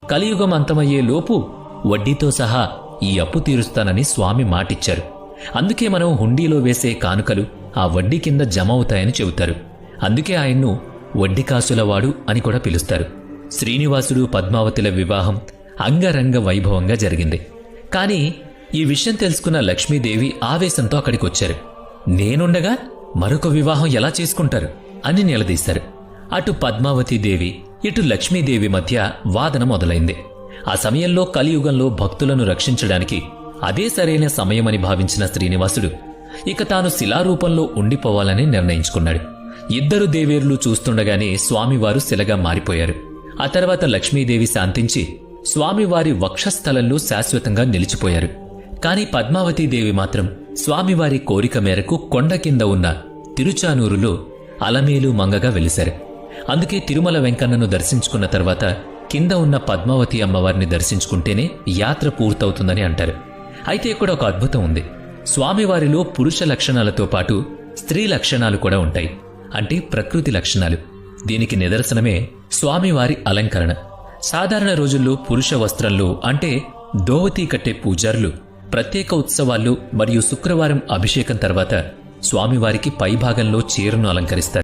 కలియుగం అంతమయ్యే లోపు వడ్డీతో సహా ఈ అప్పు తీరుస్తానని స్వామి మాటిచ్చారు. అందుకే మనం హుండీలో వేసే కానుకలు ఆ వడ్డీ కింద జమ అవుతాయని చెబుతారు. అందుకే ఆయన్ను వడ్డీకాసులవాడు అని కూడా పిలుస్తారు. శ్రీనివాసుడు పద్మావతిల వివాహం అంగరంగ వైభవంగా జరిగింది. కాని ఈ విషయం తెలుసుకున్న లక్ష్మీదేవి ఆవేశంతో అక్కడికొచ్చారు. నేనుండగా మరొక వివాహం ఎలా చేసుకుంటారు అని నిలదీశారు. అటు పద్మావతీదేవి ఇటు లక్ష్మీదేవి మధ్య వాదన మొదలైంది. ఆ సమయంలో కలియుగంలో భక్తులను రక్షించడానికి అదే సరైన సమయమని భావించిన శ్రీనివాసుడు ఇక తాను శిలారూపంలో ఉండిపోవాలని నిర్ణయించుకున్నాడు. ఇద్దరు దేవేరులు చూస్తుండగానే స్వామివారు శిలగా మారిపోయారు. ఆ తర్వాత లక్ష్మీదేవి శాంతించి స్వామివారి వక్షస్థలంలో శాశ్వతంగా నిలిచిపోయారు. కాని పద్మావతీదేవి మాత్రం స్వామివారి కోరిక మేరకు కొండ కింద ఉన్న తిరుచానూరులో అలమేలు మంగగా వెలిశారు. అందుకే తిరుమల వెంకన్నను దర్శించుకున్న తర్వాత కింద ఉన్న పద్మావతి అమ్మవారిని దర్శించుకుంటేనే యాత్ర పూర్తవుతుందని అంటారు. అయితే ఇక్కడ ఒక అద్భుతం ఉంది. స్వామివారిలో పురుష లక్షణాలతో పాటు స్త్రీ లక్షణాలు కూడా ఉంటాయి. అంటే ప్రకృతి లక్షణాలు. దీనికి నిదర్శనమే స్వామివారి అలంకరణ. సాధారణ రోజుల్లో పురుష వస్త్రంలో అంటే దోవతీ కట్టే పూజారులు ప్రత్యేక ఉత్సవాల్లో మరియు శుక్రవారం అభిషేకం తర్వాత స్వామివారికి పైభాగంలో చీరను అలంకరిస్తారు.